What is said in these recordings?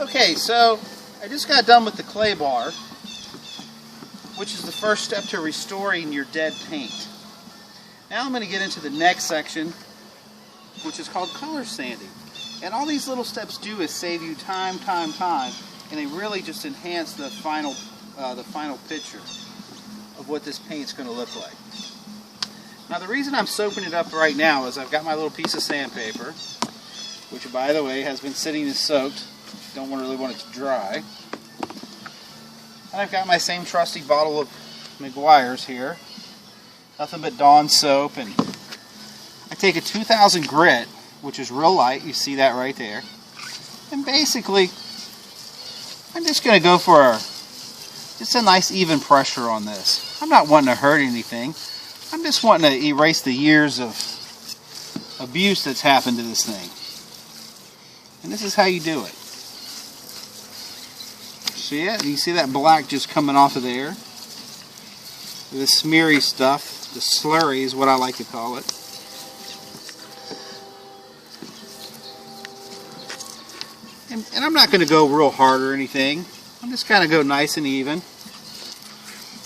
Okay, so I just got done with the clay bar, which is the first step to restoring your dead paint. Now I'm going to get into the next section, which is called color sanding. And all these little steps do is save you time, and they really just enhance the final picture of what this paint's going to look like. Now the reason I'm soaking it up right now is I've got my little piece of sandpaper, which by the way has been sitting and soaked. Don't really want it to dry. And I've got my same trusty bottle of McGuire's here. Nothing but Dawn soap, and I take a 2000 grit, which is real light, you see that right there. And basically, I'm just going to go for just a nice even pressure on this. I'm not wanting to hurt anything. I'm just wanting to erase the years of abuse that's happened to this thing. And this is how you do it. See it? You see that black just coming off of there? The smeary stuff, the slurry is what I like to call it. And I'm not going to go real hard or anything. I'm just kind of go nice and even.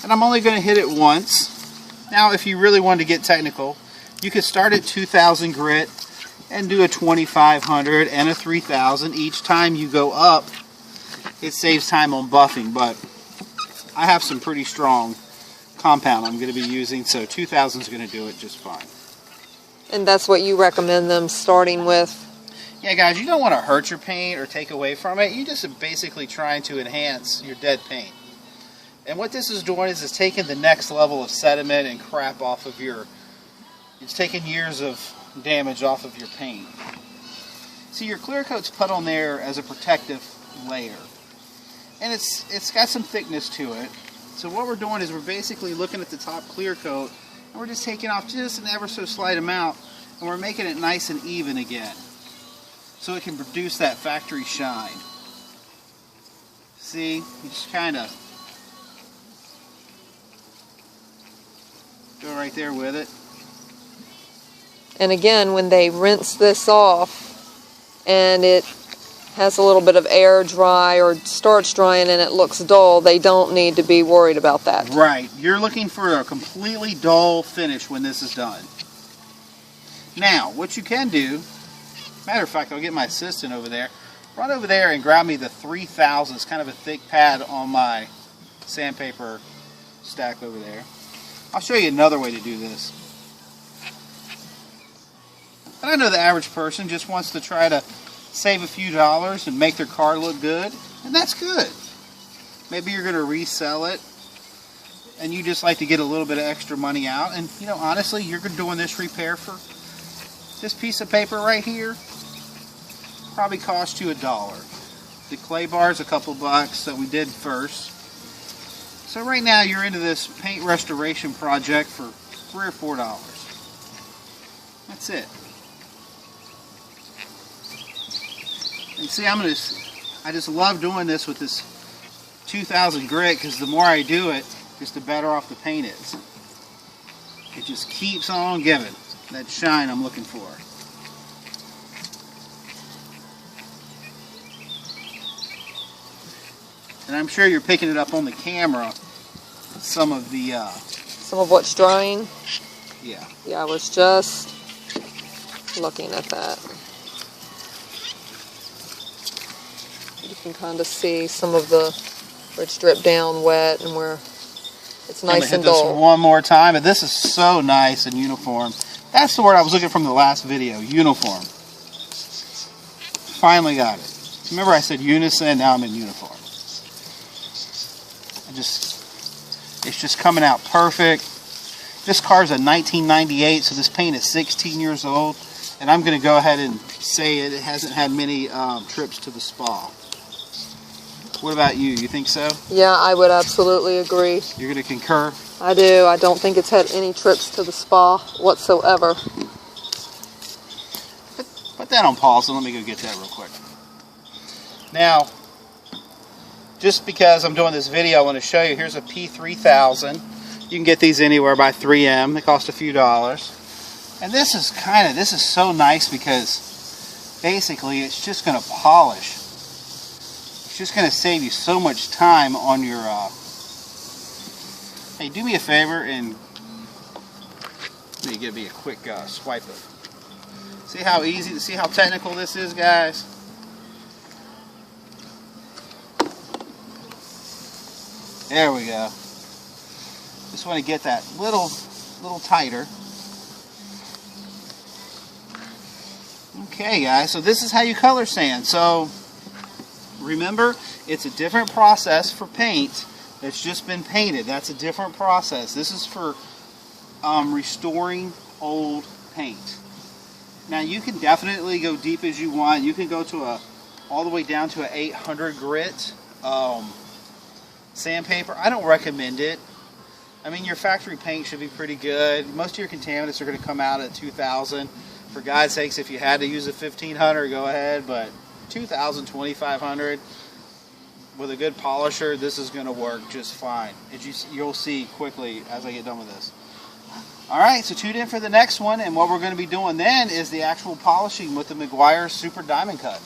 And I'm only going to hit it once. Now if you really wanted to get technical, you could start at 2000 grit and do a 2500 and a 3000. Each time you go up, it saves time on buffing, but I have some pretty strong compound I'm going to be using, so 2000 is going to do it just fine. And that's what you recommend them starting with? Yeah, guys, you don't want to hurt your paint or take away from it. You just are basically trying to enhance your dead paint. And what this is doing is it's taking the next level of sediment and crap off of it's taking years of damage off of your paint. See, your clear coat's put on there as a protective layer. And it's got some thickness to it. So what we're doing is we're basically looking at the top clear coat, and we're just taking off just an ever so slight amount, and we're making it nice and even again, so it can produce that factory shine. See, you just kind of go right there with it. And again, when they rinse this off and it has a little bit of air dry or starts drying and it looks dull, they don't need to be worried about that. Right. You're looking for a completely dull finish when this is done. Now, what you can do, matter of fact, I'll get my assistant over there, run over there and grab me the 3000. It's kind of a thick pad on my sandpaper stack over there. I'll show you another way to do this. And I know the average person just wants to try to save a few dollars and make their car look good, and that's good. Maybe you're going to resell it and you just like to get a little bit of extra money out, and you know, honestly, you're doing this repair for this piece of paper right here probably cost you $1. The clay bar is a couple bucks that we did first. So right now you're into this paint restoration project for $3 or $4. That's it. And see, I just love doing this with this 2000 grit, because the more I do it, just the better off the paint is. It just keeps on giving that shine I'm looking for. And I'm sure you're picking it up on the camera, some of what's drying? Yeah. Yeah, I was just looking at that. You can kind of see some of where it's dripped down wet and where it's nice and dull. I'm going to hit this one more time, and this is so nice and uniform. That's the word I was looking from the last video, uniform. Finally got it. Remember I said unison, now I'm in uniform. It's just coming out perfect. This car's a 1998, so this paint is 16 years old, and I'm going to go ahead and say it hasn't had many trips to the spa. What about you? You think so? Yeah, I would absolutely agree. You're going to concur? I do. I don't think it's had any trips to the spa whatsoever. Put that on pause and let me go get that real quick. Now, just because I'm doing this video, I want to show you, here's a P3000. You can get these anywhere by 3M. They cost a few dollars. And this is so nice because basically it's just going to polish just going to save you so much time on your, hey, do me a favor and let me give me a quick swipe of. See how easy, see how technical this is, guys? There we go. Just want to get that little tighter. Okay, guys, so this is how you color sand. So remember, it's a different process for paint that's just been painted. That's a different process. This is for restoring old paint. Now you can definitely go deep as you want. You can go to all the way down to an 800 grit sandpaper. I don't recommend it. I mean, your factory paint should be pretty good. Most of your contaminants are going to come out at 2,000. For God's sakes, if you had to use a 1,500, go ahead, but 2,000, 2,500 with a good polisher, this is going to work just fine. You'll see quickly as I get done with this. Alright, so tune in for the next one, and what we're going to be doing then is the actual polishing with the Meguiar Super Diamond Cut.